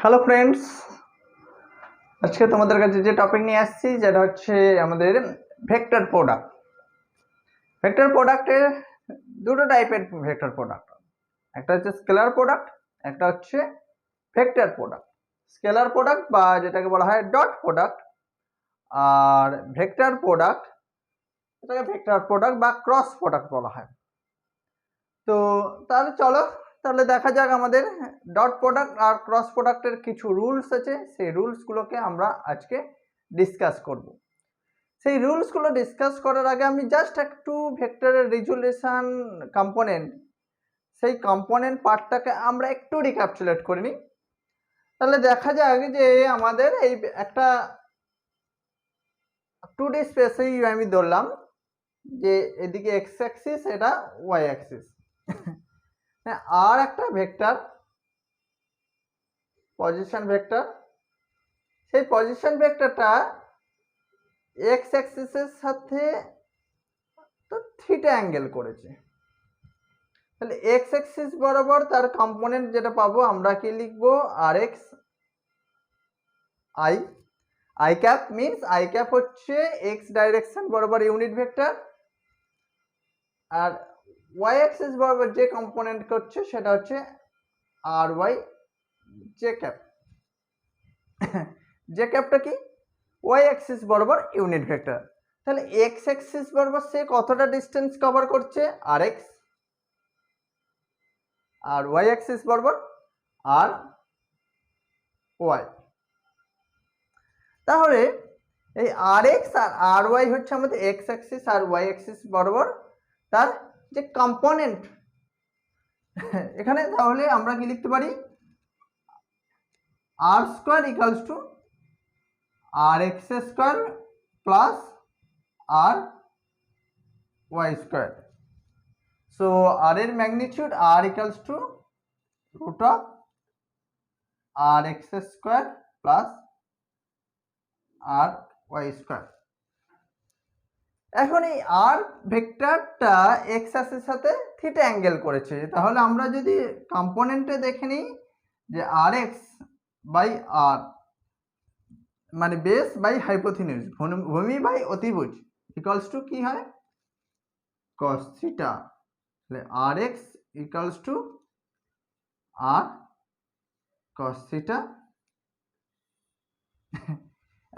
Hello friends, আজকে তোমাদের কাছে যে টপিক নিয়ে আসছি যেটা হচ্ছে আমাদের ভেক্টর প্রোডাক্ট। ভেক্টর প্রোডাক্টের দুটো টাইপের ভেক্টর প্রোডাক্ট, একটা হচ্ছে স্কেলার প্রোডাক্ট, একটা হচ্ছে ভেক্টর প্রোডাক্ট। স্কেলার প্রোডাক্ট বা যেটাকে বলা হয় ডট প্রোডাক্ট, আর ভেক্টর প্রোডাক্ট এটাকে ভেক্টর প্রোডাক্ট বা ক্রস প্রোডাক্ট বলা হয়। তো তাহলে চলো তাহলে দেখা যাক আমাদের ডট প্রোডাক্ট আর ক্রস প্রোডাক্টের কিছু রুলস আছে, সেই রুলসগুলোকে আমরা আজকে ডিসকাস করব। সেই রুলসগুলো ডিসকাস করার আগে আমি জাস্ট একটু ভেক্টরের রেজুলেশন কম্পোনেন্ট, সেই কম্পোনেন্ট পার্টটাকে আমরা একটু রিক্যাপচুলেট করে নিই। তাহলে দেখা যাক যে আমাদের এই একটা 2D স্পেসেই আমি ধরলাম যে এদিকে এক্স অ্যাক্সিস, এটা ওয়াই অ্যাক্সিস, আর একটা ভেক্টর পজিশন ভেক্টর, সেই পজিশন ভেক্টরটা এক্স অ্যাক্সিসের সাথে তো থিটা অ্যাঙ্গেল করেছে। তাহলে এক্স অ্যাক্সিস বরাবর তার কম্পোনেন্ট যেটা পাবো আমরা কি লিখবো, r x i, i cap means i cap হচ্ছে এক্স ডাইরেকশন বরাবর ইউনিট ভেক্টর, আর ওয়াই অ্যাক্সিস বরাবর যে কম্পোনেন্ট করছে সেটা হচ্ছে r y J cap. J ক্যাপটা কি, ওয়াই অ্যাক্সিস বরাবর ইউনিট ভেক্টর। তাহলে এক্স অ্যাক্সিস বরাবর সে কতটা ডিস্টেন্স কভার করছে, আর এক্স, আর ওয়াই অ্যাক্সিস বরাবর আর ওয়াই। তাহলে এই আর এক্স আর আর ওয়াই হচ্ছে আমাদের এক্স অ্যাক্সিস আর ওয়াই অ্যাক্সিস বরাবর তার যে কম্পোনেন্ট। এখানে তাহলে আমরা কি লিখতে পারি, r square equals to r x square plus r y square. So r এর magnitude r equals to root of r x square plus r y square. এখন এই আর ভেক্টরটা এক্স অ্যাক্সিসের সাথে থিটা অ্যাঙ্গেল করেছে, তাহলে আমরা যদি কম্পোনেন্টে দেখে নিই যে আর এক্স বাই আর মানে বেস বাই হাইপোথিনিউজ, ভূমি বাই অতিভুজ ইকুয়ালস টু কি হয়, কস থিটা। তাহলে r x equals to r cos theta.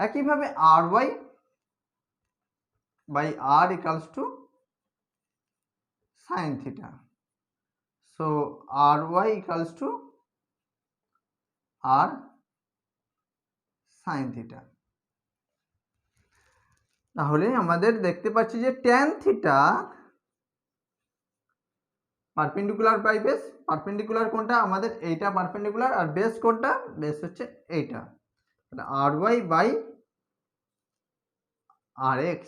একইভাবে r y by r equals to sin theta. So ry equals to r sin theta. তাহলে আমাদের দেখতে পাচ্ছি যে tan theta perpendicular by base, perpendicular কোনটা আমাদের এইটা পারপেন্ডিকুলার, আর বেস কোনটা, বেস হচ্ছে এইটা। তাহলে ry বাই rx,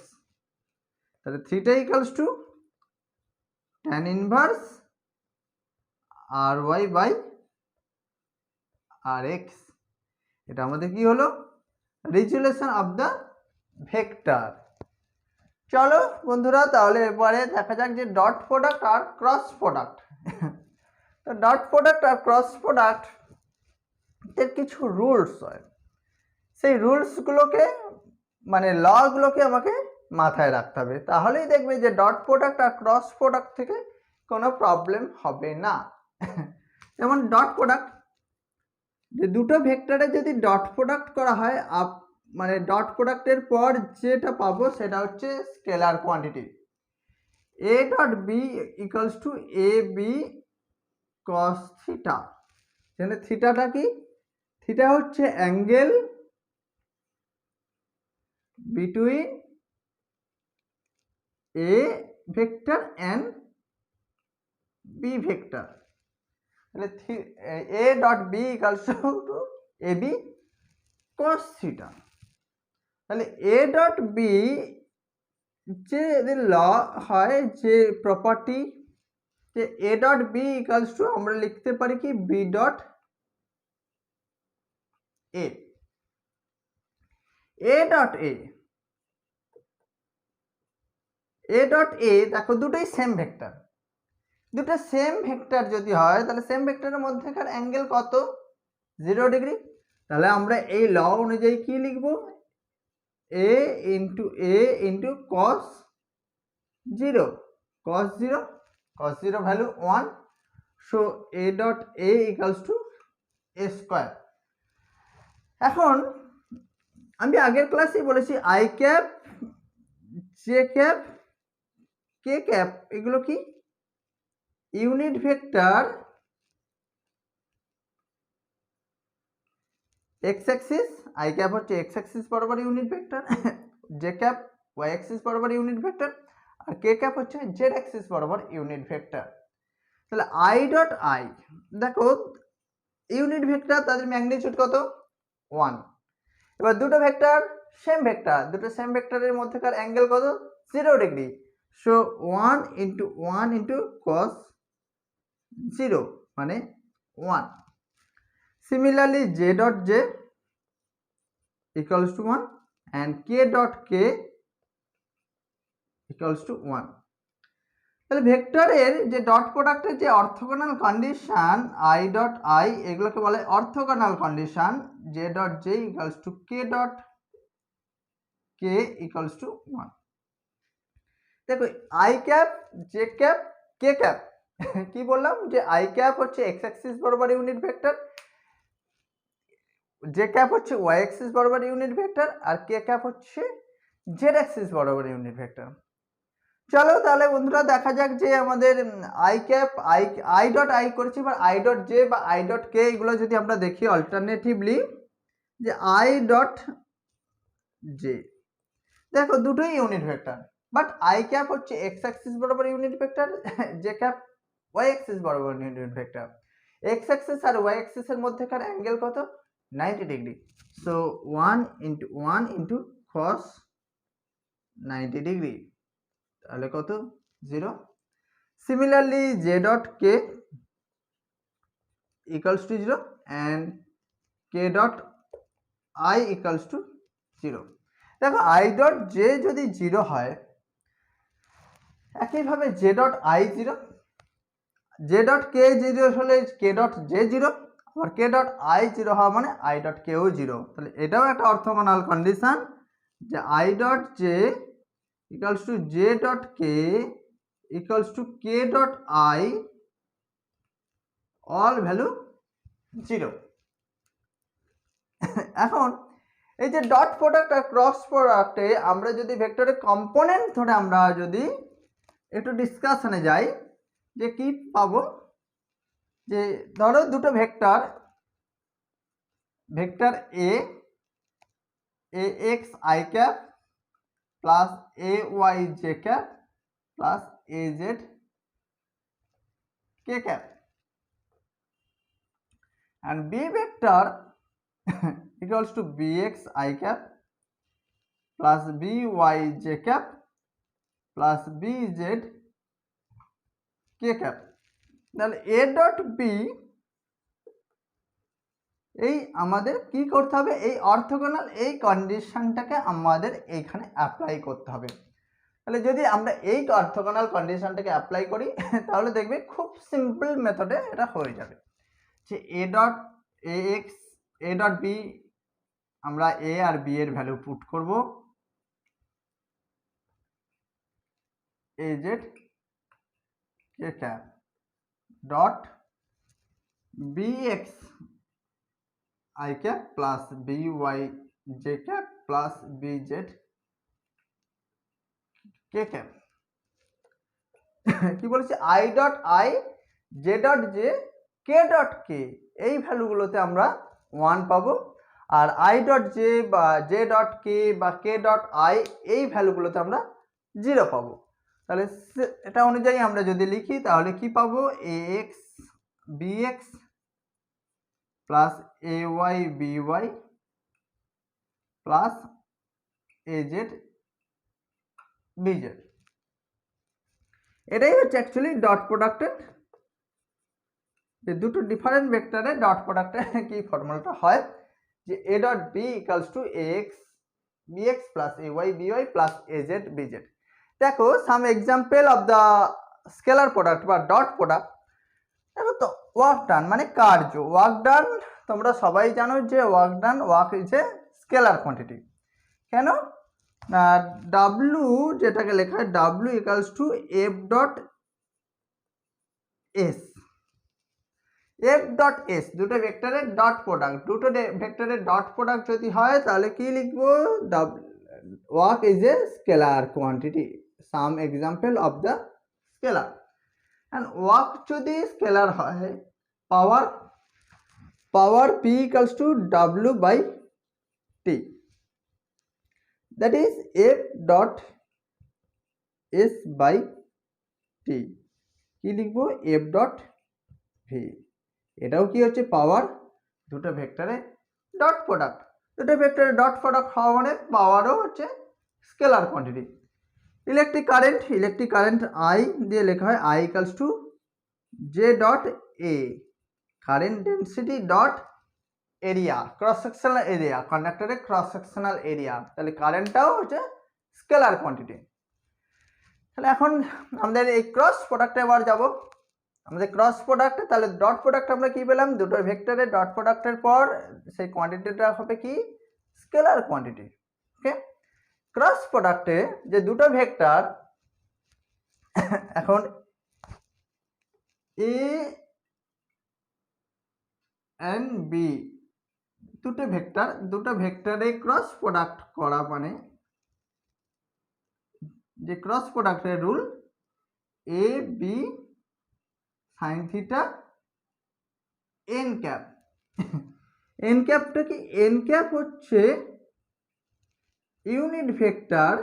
তাহলে theta equals to tan inverse ry by rx। এটা আমাদের কি হলো, রেজুলেশন অফ দ্য ভেক্টর। চলো বন্ধুরা তাহলে এবারে দেখা যাক যে ডট প্রোডাক্ট আর ক্রস প্রোডাক্ট। তো ডট প্রোডাক্ট আর ক্রস প্রোডাক্ট এর কিছু রুলস হয়, সেই রুলসগুলোকে মানে লগুলোকে আমাকে মাথায় রাখতে হবে, তাহলেই দেখবে যে ডট প্রোডাক্ট আর ক্রস প্রোডাক্ট থেকে কোনো প্রবলেম হবে না। যেমন ডট প্রোডাক্ট, যে দুটো ভেক্টরে যদি ডট প্রোডাক্ট করা হয় মানে ডট প্রোডাক্টের পর যেটা পাবো সেটা হচ্ছে scalar quantity. A dot B equals to a b cos theta. এখানে থিটাটা কি, থিটা হচ্ছে angle between a vector and b vector. তাহলে a dot B equals to a b cos theta. তাহলে এ ডট বি যে ল হয়, যে property, যে এ ডট বি ইকুয়ালস টু আমরা লিখতে পারি কি B dot A. A dot A, A dot A দেখো দুটোই সেম ভেক্টর, দুটো সেম ভেক্টর যদি হয় তাহলে সেম ভেক্টরের মধ্যেকার অ্যাঙ্গেল কত, 0 ডিগ্রি। তাহলে আমরা এই ল অনুযায়ী কি লিখব, a into cos 0, cos 0 value 1, so a dot a equals to a square. এখন আমি আগের ক্লাসেই বলেছি I cap, J cap, K cap এগুলো কি unit vector X axis, I cap হচ্ছে এক্স অ্যাক্সিস বরাবর unit vector, J cap Y axis বরাবর ইউনিট ভেক্টর, আর কে ক্যাপ হচ্ছে জেড অ্যাক্সিস বরাবর ইউনিট ভেক্টর। তাহলে আই ডট আই, দেখো ইউনিট ভেক্টর তাদের ম্যাগনিটিউড কত 1। এবার দুটো ভেক্টর সেম ভেক্টর, দুটো সেম ভেক্টরের মধ্যেকার অ্যাঙ্গেল কত 0 ডিগ্রি, সো 1 ইন্টু cos 0 মানে 1। Similarly, j dot j equals to 1 and k dot k equals to 1. তাহলে ভেক্টরের যে ডট প্রোডাক্টের যে orthogonal condition i dot i এগুলোকে বলে orthogonal condition, j dot j equals to k dot k equals to 1। দেখো i cap, j cap, k cap কি বললাম যে i ক্যাপ হচ্ছে x অ্যাক্সিস বরাবর ইউনিট ভেক্টর, জে ক্যাপ হচ্ছে Y axis বরাবর ইউনিট ভেক্টর, আর কে ক্যাপ হচ্ছে জেড অ্যাক্সিস বরাবর ইউনিট ভেক্টর। চলো তাহলে বন্ধুরা দেখা যাক যে আমাদের I cap I dot I করেছি, বা আই ডট জে বা আই ডট কে এগুলো যদি আমরা দেখি অল্টারনেটিভলি, যে আই ডট জে দেখো দুটোই unit vector, but I cap হচ্ছে এক্স অ্যাক্সিস বরাবর unit vector, J cap Y axis বরাবর ইউনিট ভেক্টর। এক্স অ্যাক্সিস আর ওয়াই অ্যাক্সিসের মধ্যেকার অ্যাঙ্গেল কত 90 degree, so 1 into cos 90 degree, তাহলে কত 0। Similarly j dot k equals to 0 and k dot i equals to 0। দেখো i dot j যদি 0 হয়, একইভাবে j dot i 0, j dot k 0 হলে k ডট j 0, আর k ডট i 0 হওয়া মানে i ডট k ও 0। তাহলে এটাও একটা অর্থোগোনাল কন্ডিশন যে i dot j equals to j dot k equals two k dot i all value 0। এখন এই যে ডট প্রোডাক্ট আর ক্রস প্রোডাক্টে আমরা যদি ভেক্টরের কম্পোনেন্ট ধরে আমরা যদি একটু ডিসকাশনে যাই, যে কি পাবো, যে ধরো দুটো vector A x I cap plus A Y J cap plus A Z K cap, and b vector equals to bx I cap plus by j cap plus bz k cap। তাহলে a dot b এই আমাদের কি করতে হবে, এই orthogonal এই কন্ডিশনটাকে আমাদের এইখানে অ্যাপ্লাই করতে হবে। তাহলে যদি আমরা এই অর্থোগোনাল কন্ডিশনটাকে অ্যাপ্লাই করি তাহলে দেখবে খুব সিম্পল মেথডে এটা হয়ে যাবে, যে এ dot a x a dot b আমরা এ আর বি এর ভ্যালু পুট করব, a Z K cap dot b x I cap plus b y J cap plus b z K cap. কি বলেছি, i dot i, j dot j, k dot k এই ভ্যালুগুলোতে আমরা 1 পাবো, আর i dot j বা j dot k বা k dot I এই ভ্যালুগুলোতে আমরা 0 পাবো। তাহলে এটা অনুযায়ী আমরা যদি লিখি তাহলে কি পাবো, a x b x plus A y b y plus A z b z. এটাই হচ্ছে অ্যাকচুয়ালি ডট প্রোডাক্টের, যে দুটো ডিফারেন্ট ভেক্টরের ডট প্রোডাক্টের কি ফর্মুলাটা হয়, যে এ dot B equals to a x b x plus A y b y plus A z b z. দেখো some example of the scalar product বা ডট প্রোডাক্ট। দেখো তো ওয়ার্ক ডান মানে কার্য, ওয়ার্ক ডান তোমরা সবাই জানো যে work done, work is a scalar quantity. কেন না, ডাব্লু যেটাকে লেখা হয় W equals to F dot S. F dot S দুটো ভেক্টরের ডট প্রোডাক্ট, দুটো ভেক্টরের ডট প্রোডাক্ট যদি হয় তাহলে কি লিখবো, work is a scalar quantity, some example of the scalar. And work যদি স্কেলার হয়, পাওয়ার p equals to w by t, that is f dot s by t, কি লিখবো, f dot v। এটাও কি হচ্ছে পাওয়ার, দুটো ভেক্টরে ডট প্রোডাক্ট, দুটো ভেক্টরে dot product হওয়া মানে পাওয়ারও হচ্ছে scalar quantity. Electric current I দিয়ে লেখা হয় I equals to j dot a, current density dot area, cross sectional area, কন্ডাক্টরের ক্রস সেকশনাল এরিয়া, তাহলে কারেন্টটাও হচ্ছে স্কেলার কোয়ান্টিটি। তাহলে এখন আমাদের এই ক্রস প্রোডাক্টে আবার যাব, আমাদের ক্রস প্রোডাক্টে তাহলে ডট প্রোডাক্ট আমরা কি পেলাম, দুটো ভেক্টরের ডট প্রোডাক্টের পর সেই কোয়ান্টিটিটা হবে কি, স্কেলার কোয়ান্টিটি। ওকে, ক্রস প্রোডাক্টে যে দুটো ভেক্টর, এখন এ এন্ড বি দুটো ভেক্টরে ক্রস প্রোডাক্ট করা মানে যে ক্রস প্রোডাক্টের rule a b sine theta n cap. N ক্যাপটা কি, এন ক্যাপ হচ্ছে unit vector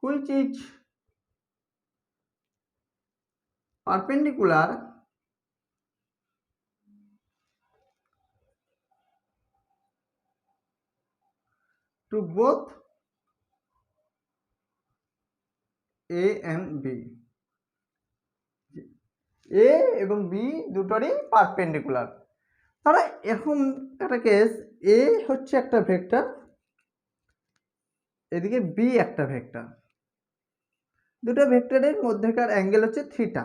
which is perpendicular to both A and B, A এবং B দুটোরই পারপেন্ডিকুলার। তাহলে এখন একটা কেস, A হচ্ছে একটা ভেক্টর, এদিকে B একটা ভেক্টর, দুটো ভেক্টরের মধ্যেকার অ্যাঙ্গেল হচ্ছে থিটা।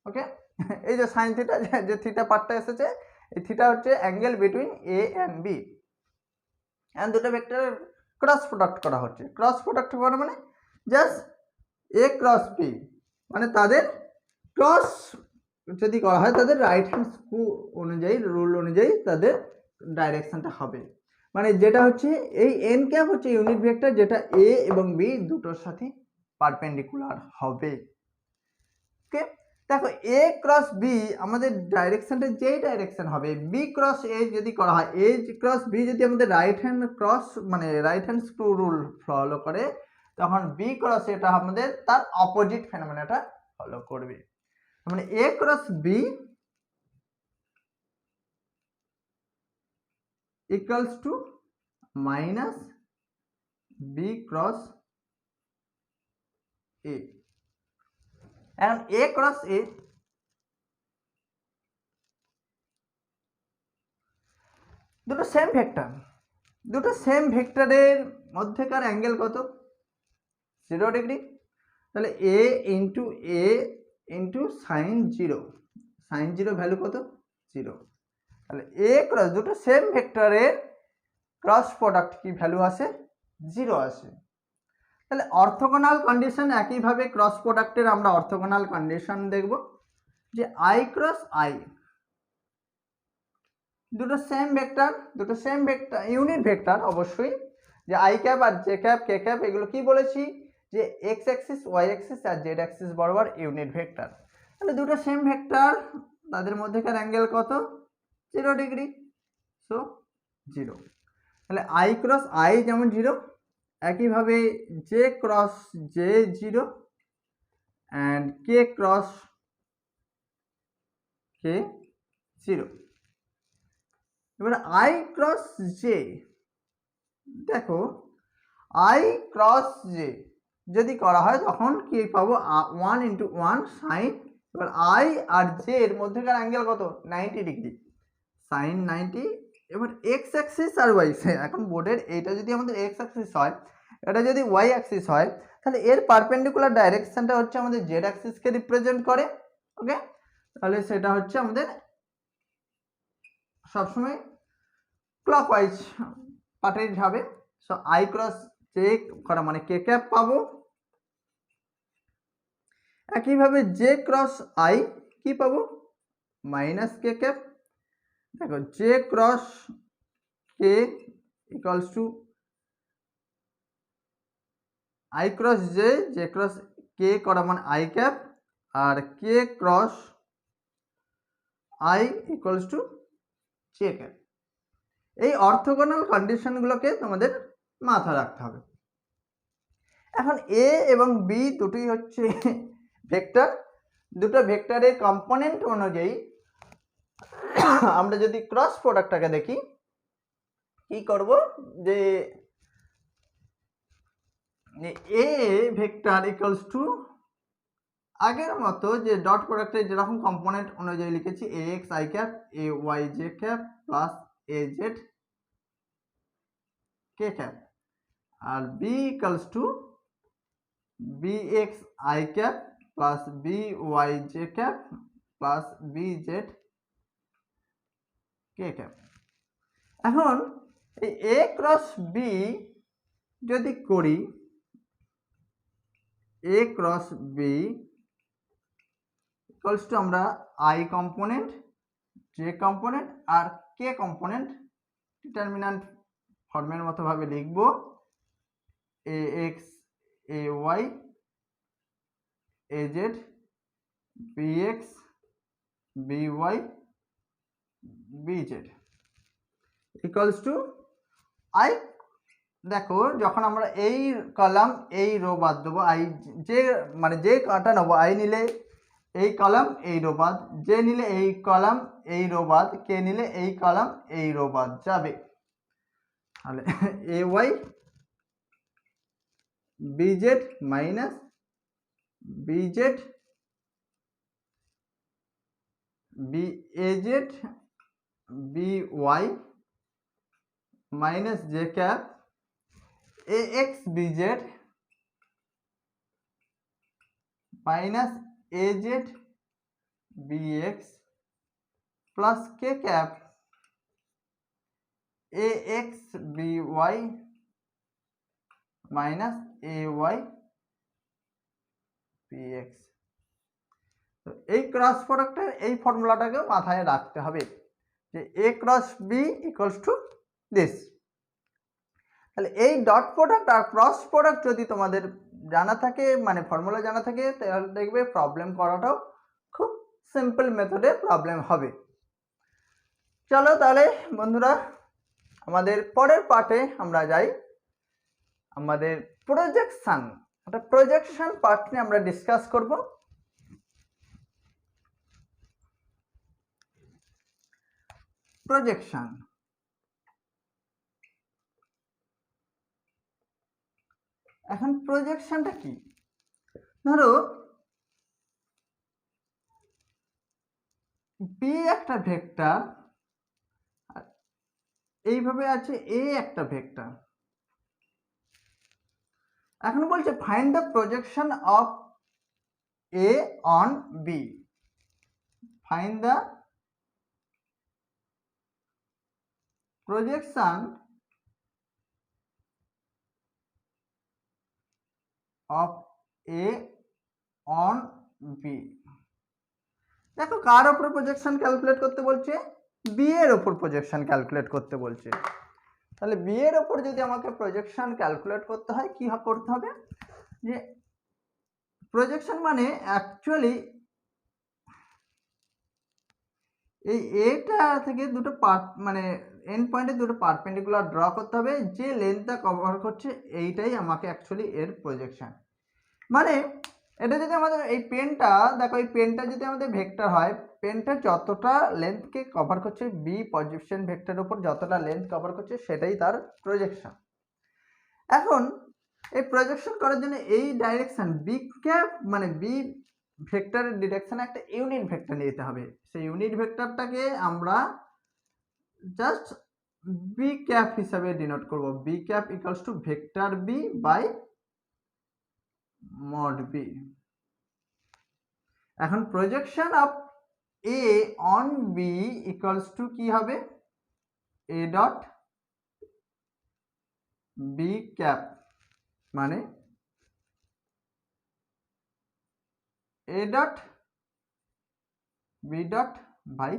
ওকে, এই যে সাইন থিটা, যে থিটা পার্টটা এসেছে, এই থিটা হচ্ছে angle between A and B. And দুটো ভেক্টরের ক্রস প্রোডাক্ট করা হচ্ছে। ক্রস প্রোডাক্ট করা মানে জাস্ট এ ক্রস বি, মানে তাদের ক্রস যদি করা হয় তাদের রাইট হ্যান্ড স্ক্রু অনুযায়ী, রুল অনুযায়ী তাদের ডাইরেকশনটা হবে। মানে যেটা হচ্ছে এই এন ক্যাপ হচ্ছে ইউনিট ভেক্টর যেটা এ এবং বি দুটোর সাথে পারপেন্ডিকুলার হবে। ওকে, দেখো এ ক্রস বি আমাদের ডাইরেকশনটা যেই ডাইরেকশন হবে, বি ক্রস এ যদি করা হয়, এ ক্রস বি যদি আমাদের রাইট হ্যান্ড ক্রস মানে right hand screw rule follow করে, তখন বি ক্রস এটা আমাদের তার অপোজিট ফেনোমেনাটা ফলো করবে। মানে a cross b equals to minus b cross a. এখন এ ক্রস এ দুটো সেম ভেক্টর, দুটো সেম ভেক্টরের মধ্যেকার অ্যাঙ্গেল কত, 0 ডিগ্রি। তাহলে a into sine zero, sine zero value কত, 0। তাহলে এ ক্রস দুটো সেম ভেক্টরের ক্রস প্রোডাক্ট কি ভ্যালু আসে, 0 আসে। তাহলে অর্থোগোনাল কন্ডিশন একইভাবে ক্রস প্রোডাক্টের আমরা অর্থোগোনাল কন্ডিশন দেখব, যে আই ক্রস আই, দুটো সেম ভেক্টর ইউনিট ভেক্টর অবশ্যই, যে আই ক্যাপ আর জে ক্যাপ কে ক্যাপ এগুলো কি বলেছি, যে এক্স অ্যাক্সিস ওয়াই অ্যাক্সিস আর জেড অ্যাক্সিস বরাবর ইউনিট ভেক্টর। তাহলে দুটো সেম ভেক্টর, তাদের মধ্যেকার অ্যাঙ্গেল কত, 0 ডিগ্রি, সো 0। তাহলে আই ক্রস আই যেমন 0, একইভাবে J cross J 0 and K cross কে 0। এবার আই ক্রস জে, দেখো আই ক্রস জে যদি করা হয় তখন কি পাবো, 1 ইন্টু 1 সাইন, এবার আই আর জে এর মধ্যেকার অ্যাঙ্গেল কত, 90 ডিগ্রি, সাইন 90। এবার এক্স অ্যাক্সিস আর ওয়াই, এখন বোর্ডের এইটা যদি আমাদের এক্স অ্যাক্সিস হয়, এটা যদি ওয়াই অ্যাক্সিস হয়, তাহলে এর পারপেন্ডিকুলার ডাইরেকশনটা হচ্ছে আমাদের জেড অ্যাক্সিসকে রিপ্রেজেন্ট করে। ওকে, তাহলে সেটা হচ্ছে আমাদের সবসময় ক্লকওয়াইজ পার্টে যাবে। সো আই ক্রস জে করা মানে কে ক্যাপ পাবো। একইভাবে জে ক্রস আই কি পাবো, মাইনাস কে ক্যাপ। দেখো J cross K equals to I cross J, J cross K করা মানে আই ক্যাপ, আর K cross I equals to J cap. এই অর্থোগোনাল কন্ডিশনগুলোকে তোমাদের মাথায় রাখতে হবে। এখন এ এবং বি দুটোই হচ্ছে ভেক্টর, দুটো ভেক্টরের কম্পোনেন্ট অনুযায়ী আমরা যদি ক্রস প্রোডাক্টটাকে দেখি কি করব, যে এ ভেক্টর ইকুয়ালস টু আগের মতো যে ডট প্রোডাক্টের যেরকম কম্পোনেন্ট অনুযায়ী লিখেছি a x I cap a Y J cap plus A Z K cap, আর b equals to b x I cap plus b y J cap plus b z K cap. এখন এই a cross b যদি করি, a cross b equals to আমরা i component j component আর k component determinant ফর্মের মতো ভাবে লিখব a x a y a z b x b Y b Z equals to I. দেখো যখন আমরা এই কলাম এই রো বাদ দেবো, আই যে মানে যে কাটা নেবো, আই নিলে এই কলাম এই রো বাদ, যে নিলে এই কলাম এই রো বাদ, কে নিলে এই কলাম এই রো বাদ যাবে। তাহলে a y b z minus b z b a z b y minus j cap a x b z minus a z b x plus k cap a x b y minus a y b x. তো এই cross প্রোডাক্টের এই ফর্মুলাটাকে মাথায় রাখতে হবে যে a cross b equals to this. তাহলে এই ডট প্রোডাক্ট আর ক্রস প্রোডাক্ট যদি তোমাদের জানা থাকে, মানে ফর্মুলা জানা থাকে, তাহলে দেখবে প্রবলেম করাটাও খুব সিম্পল মেথডে প্রবলেম হবে। চলো তাহলে বন্ধুরা আমাদের পরের পার্টে আমরা যাই। আমাদের প্রজেকশন, একটা প্রজেকশন পার্ট নিয়ে আমরা ডিসকাস করব। প্রজেকশন, এখন প্রজেকশনটা কি? ধরো বি একটা ভেক্টর, এইভাবে আছে এ একটা ভেক্টর। এখন বলছে find the projection of A on B. Find the projection of A on B. দেখো কার ওপর প্রজেকশন ক্যালকুলেট করতে বলছে? বি এর ওপর প্রজেকশন ক্যালকুলেট করতে বলছে। তাহলে বি এর ওপর যদি আমাকে প্রজেকশন ক্যালকুলেট করতে হয়, কি করতে হবে? যে প্রজেকশন মানে অ্যাকচুয়ালি এই এটা থেকে দুটো পার্ট মানে এন্ড পয়েন্টে দুটো পারপেন্ডিকুলার ড্র করতে হবে, যে লেন্থটা কভার করছে এইটাই আমাকে অ্যাকচুয়ালি এর প্রজেকশন। মানে এটা যদি আমাদের এই পেনটা, দেখো এই পেনটা যদি আমাদের ভেক্টর হয়, পেনটা যতটা লেন্থকে কভার করছে, বি পজিশন ভেক্টরের উপর যতটা লেন্থ কভার করছে সেটাই তার প্রজেকশন। এখন এই প্রজেকশন করার জন্য এই ডাইরেকশন বি ক্যাপ মানে বি ভেক্টরের ডিরেকশনে একটা ইউনিট ভেক্টর নিতে হবে। সেই ইউনিট ভেক্টরটাকে আমরা জাস্ট বি ক্যাপ হিসাবে ডিনোট করব। B cap equals to vector b by mod b. এখন projection of A on b equals to কি হবে, এ ডট বি ক্যাপ, মানে a dot b dot by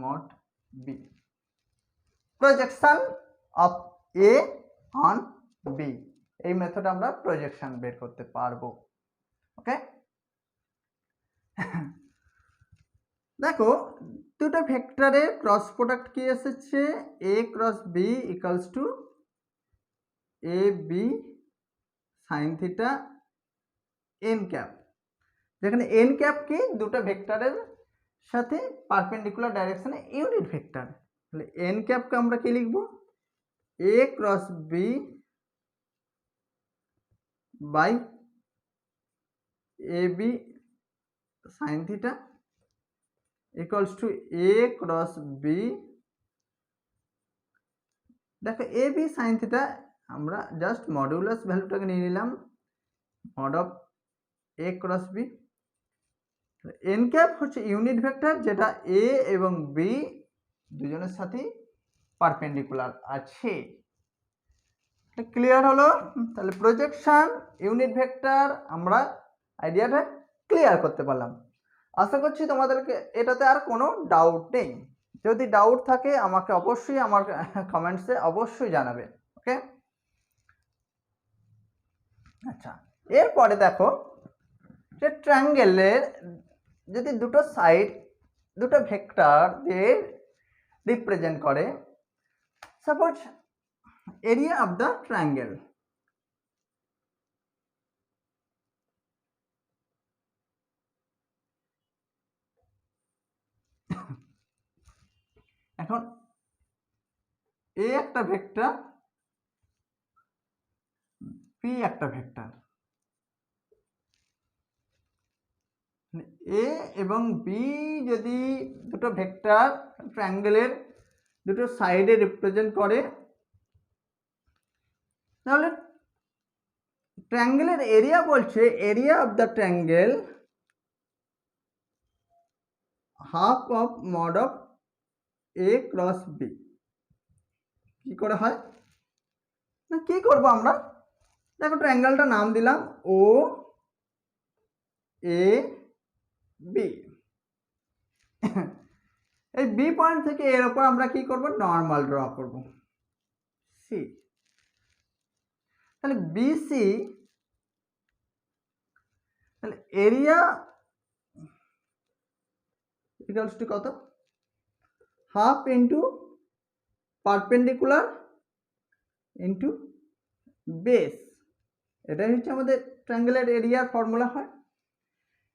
mod b, projection of A on b. এই মেথডে আমরা projection বের করতে পারবো। ওকে, দেখো দুটো ভেক্টরের ক্রস প্রোডাক্ট কি এসেছে, a cross b equals to a b sine theta n cap, যেখানে এন ক্যাপ কি দুটো ভেক্টরের সাথে পারপেন্ডিকুলার ডাইরেকশনে ইউনিট ভেক্টর, তাহলে এন ক্যাপকে আমরা কি লিখব, a cross b by a b sine theta equals to a cross b, দেখো এ বি সাইন থিটা আমরা জাস্ট মডিউলাস ভ্যালুটাকে নিয়ে নিলাম, mod of A cross b. N cap হচ্ছে ইউনিট ভেক্টর যেটা এ এবং বি দুজনের সাথেই পারপেন্ডিকুলার আছে। ক্লিয়ার হলো? তাহলে প্রজেকশন ইউনিট ভেক্টর আমরা আইডিয়াটা ক্লিয়ার করতে পারলাম। আশা করছি তোমাদেরকে এটাতে আর কোনো ডাউট নেই। যদি ডাউট থাকে আমাকে অবশ্যই আমার কমেন্টসে অবশ্যই জানাবে। ওকে, আচ্ছা এরপরে দেখো যে ট্রায়াঙ্গেলের যদি দুটো সাইড দুটো ভেক্টর দিয়ে রিপ্রেজেন্ট করে, suppose area of the triangle, এখন এ একটা ভেক্টর, পি একটা ভেক্টর, এ এবং বি যদি দুটো ভেক্টর ট্রায়াঙ্গেলের দুটো সাইডে রিপ্রেজেন্ট করে, তাহলে ট্রায়াঙ্গেলের এরিয়া বলছে area of the triangle half of mod of A cross B. কি করে হয় না, কি করব আমরা, দেখো ট্রায়াঙ্গেলটা নাম দিলাম ও এ বি, এই বি পয়েন্ট থেকে এর উপর আমরা কি করব, নর্মাল ড্র করব সি, তাহলে বিসি, তাহলে এরিয়া ইকুয়ালস টু কত, half into perpendicular into base, এটাই হচ্ছে আমাদের ট্রায়াঙ্গেলের এরিয়ার ফর্মুলা হয়।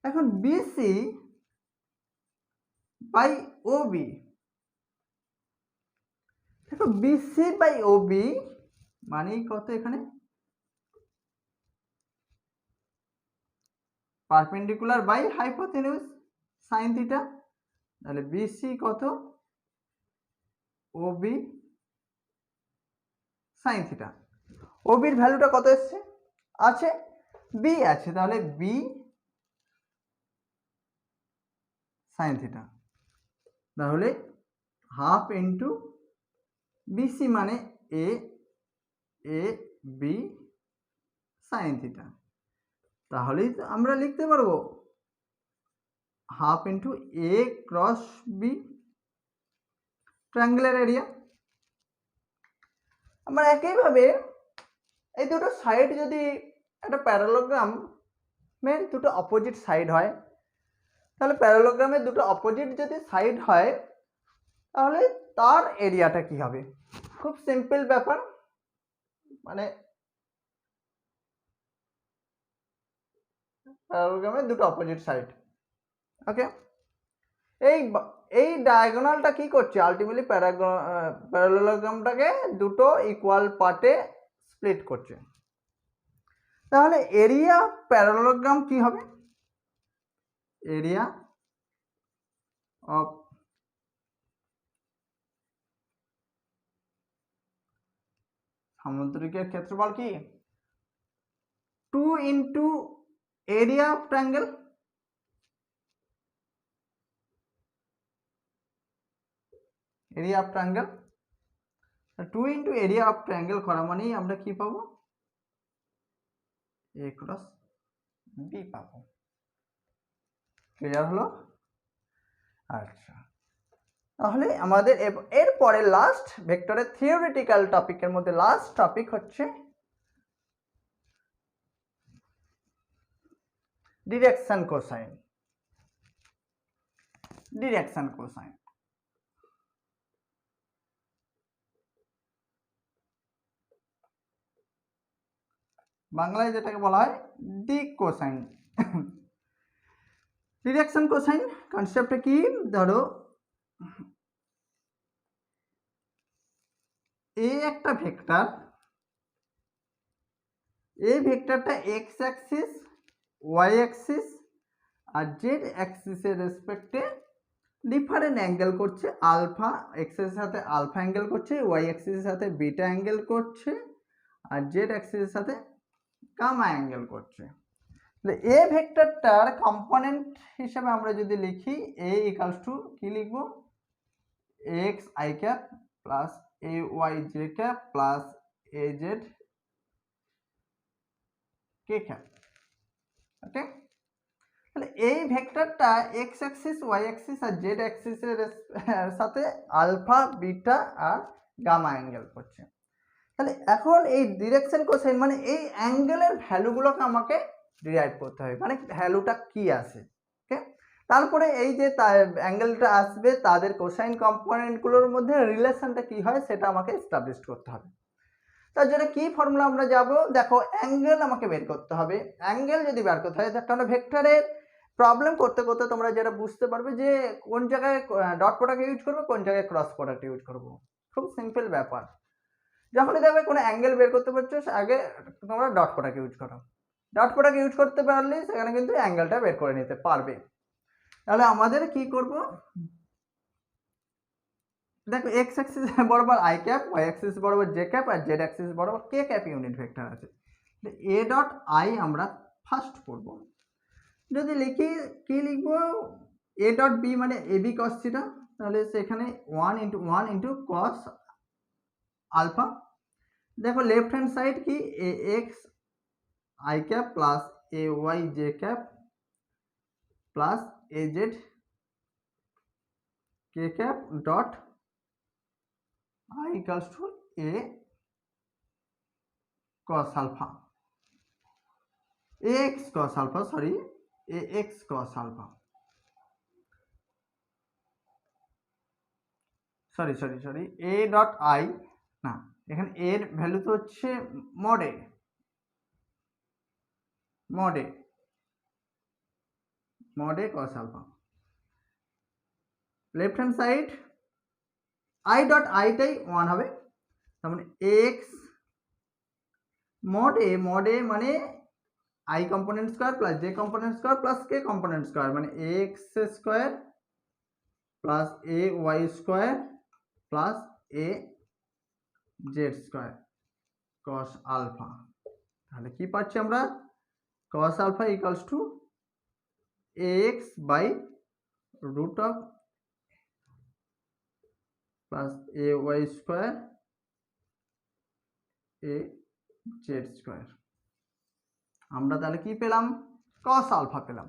এখন বিসি বাই ওবি, দেখো বিসি বাই ওবি মানে কত, এখানে পারপেন্ডিকুলার বাই হাইপোটেনিউস সাইন থিটা, তাহলে বিসি কত, ওবি সাইন থিটা, ওবির ভ্যালুটা কত এসছে, আছে বি আছে, তাহলে বি সাইন থিটা, তাহলে হাফ ইন্টু বিসি মানে এ, এ বি সাইন থিটা, তাহলেই তো আমরা লিখতে পারবো হাফ ইন্টু এ ক্রস বি, ট্রায়াঙ্গেলের এরিয়া। আমরা একইভাবে এই দুটো সাইড যদি একটা প্যারালোগ্রামের দুটো অপোজিট সাইড হয়, তাহলে প্যারালোগ্রামের দুটো অপোজিট যদি সাইড হয় তাহলে তার এরিয়াটা কি হবে, খুব সিম্পল ব্যাপার, মানে প্যারালোগ্রামের দুটো অপোজিট সাইড। ওকে, এই ডায়াগোনালটা কি করছে, আলটিমেটলি প্যারালোগ্রামটাকে দুটো ইকুয়াল পার্টে স্প্লিট করছে, তাহলে এরিয়া প্যারালোগ্রাম কি হবে, এরিয়া অফ সামুদ্রিকের ক্ষেত্রফল কি 2 into area of triangle, area of triangle. 2 into area of triangle করা মানেই আমরা কি পাবো, এ ক্রস বি পাবো। ক্লিয়ার হলো? আচ্ছা, তাহলে আমাদের এরপরে লাস্ট ভেক্টরের থিওরিটিক্যাল টপিকের মধ্যে লাস্ট টপিক হচ্ছে ডিরেকশন কোসাইন। ডিরেকশন কোসাইন বাংলায় যেটাকে বলা হয় দিক কোসাইন। ডিরেকশন কোসাইন কনসেপ্টটা কি, ধরো এ একটা ভেক্টর, এই ভেক্টরটা এক্স অ্যাক্সিস, ওয়াই অ্যাক্সিস আর জেড অ্যাক্সিসের রেসপেক্টে ডিফারেন্ট অ্যাঙ্গেল করছে। আলফা এক্সের সাথে আলফা অ্যাঙ্গেল করছে, ওয়াই অ্যাক্সিসের সাথে বিটা অ্যাঙ্গেল করছে আর জেড অ্যাক্সিসের সাথে গামা অ্যাঙ্গেল করছে। এ ভেক্টরটার কম্পোনেন্ট হিসেবে আমরা যদি লিখি এ ইকুয়ালস টু কি লিখবো, x I cap plus A Y J cap plus A Z K cap. Okay, তাহলে এই ভেক্টরটা এক্স অ্যাক্সিস, ওয়াই অ্যাক্সিস আর জেড অ্যাক্সিসের সাথে আলফা বিটা আর গামা অ্যাঙ্গেল করছে। তাহলে এখন এই ডিরেকশন কোসাইন মানে এই অ্যাঙ্গেলের ভ্যালুগুলোকে আমাকে ডিরাইভ করতে হবে, মানে ভ্যালুটা কি আসে। ওকে, তারপরে এই যে অ্যাঙ্গেলটা আসবে তাদের কোসাইন কম্পোনেন্টগুলোর মধ্যে রিলেশনটা কি হয় সেটা আমাকে এস্টাবলিশ করতে হবে। তার জন্য কি ফর্মুলা আমরা যাব, দেখো অ্যাঙ্গেল আমাকে বের করতে হবে। অ্যাঙ্গেল যদি বের করতে হয় তাহলে ভেক্টরের প্রবলেম করতে করতে তোমরা যেটা বুঝতে পারবে যে কোন জায়গায় ডট প্রোডাক্ট ইউজ করবো, কোন জায়গায় ক্রস প্রোডাক্ট ইউজ করবো। খুব সিম্পল ব্যাপার। যখনই দেখবে কোনো অ্যাঙ্গেল বের করতে পারছো আগে তোমরা ডট প্রোডাক্ট ইউজ করো। ডট প্রোডাক্ট ইউজ করতে পারলে সেখানে কিন্তু অ্যাঙ্গেলটা বের করে নিতে পারবে। তাহলে আমাদের কি করব, দেখো এক্স অ্যাক্সিস বরাবর আই ক্যাপ, ওয়াই অ্যাক্সিস বরাবর জে ক্যাপ আর জেড অ্যাক্সিস বরাবর কে ক্যাপ ইউনিট ভেক্টর আছে। এ ডট আই আমরা ফার্স্ট করব। যদি লিখি কি লিখবো, এ ডট বি মানে এ বি কস থিটা, তাহলে সেখানে 1 ইন্টু কস আলফা। দেখো লেফট হ্যান্ড সাইড কি a x I cap plus A Y J cap plus A Z K cap dot I equals to a cos alpha, ax cos alpha, sorry, ax cos alpha, sorry, a dot I না, এখানে a এর value তো হচ্ছে mod a cos alpha। Left hand side I dot I টাই 1 হবে, তার মানে x mod a মানে I component square plus j component square plus k component square মানে ax square plus a y square plus a z square cos alpha। তাহলে কি পাচ্ছি আমরা, cos alpha equals to ax by root of plus a y square a z square। আমরা তাহলে কি পেলাম, cos alpha পেলাম।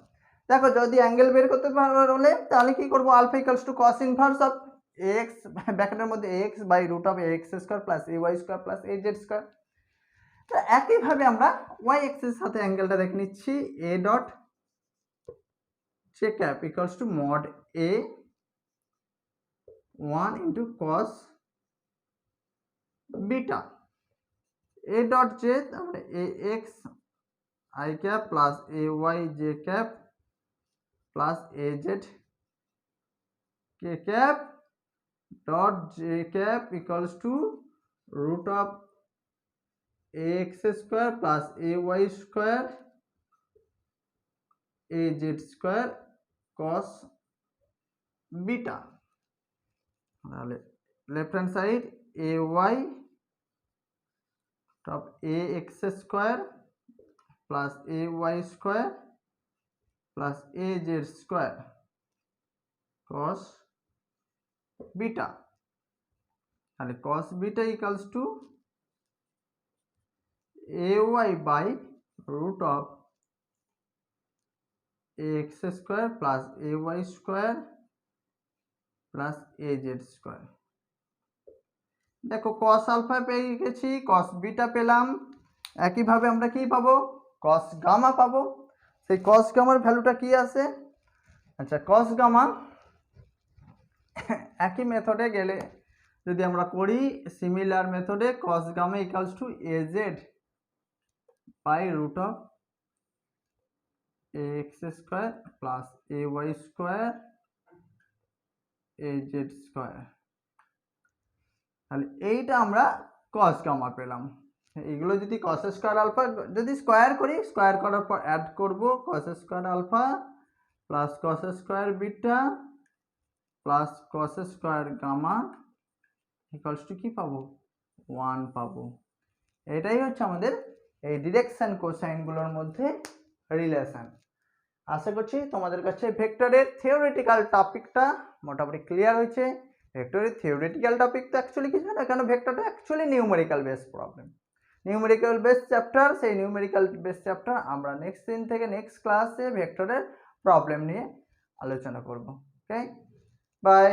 দেখো যদি অ্যাঙ্গেল বের করতে হলে তাহলে কি করব, alpha equals to cos inverse of x ব্র্যাকেটের মধ্যে x by root of ax square plus ay square plus az square. তো একই ভাবে আমরা y অ্যাক্সিস এর সাথে অ্যাঙ্গেলটা দেখে নিচ্ছি, a dot j cap equals two mod a 1 into cos beta, a dot j তাহলে ax I cap plus ay j cap plus az k cap dot j cap equals to root of ax square plus ay square az square cos beta। তাহলে left hand side ay top ax square plus ay square plus az square cos beta তাহলে cos beta equals to ay by root of ax square plus ay square plus az square. দেখো cos alpha পেয়ে গেছি, cos beta পেলাম, একইভাবে আমরা কি পাবো, cos gamma পাবো। সেই cos গামার ভ্যালুটা কি আছে, আচ্ছা cos গামা একই মেথডে গেলে যদি আমরা করি সিমিলার মেথডে cos gamma equals to az by root of ax square plus ay square az square. তাহলে এইটা আমরা cos গামা পেলাম। এগুলো যদি cos স্কোয়ার আলফা যদি স্কোয়ার করি, স্কোয়ার করার পর অ্যাড করব cos square alpha plus cos square beta plus cos square gamma equals to কি পাবো, 1 পাবো। এটাই হচ্ছে আমাদের এই ডিরেকশন কোসাইনগুলোর মধ্যে রিলেশন। আশা করছি তোমাদের কাছে ভেক্টরের থিওরিটিক্যাল টপিকটা মোটামুটি ক্লিয়ার হয়েছে। ভেক্টরের থিওরিটিক্যাল টপিক তো অ্যাকচুয়ালি কিছু না, কেন ভেক্টরটা actually numerical base problem, numerical base chapter. সেই নিউমেরিক্যাল বেস চ্যাপ্টার আমরা নেক্সট দিন থেকে নেক্সট ক্লাসে ভেক্টরের প্রবলেম নিয়ে আলোচনা করব। Okay, by.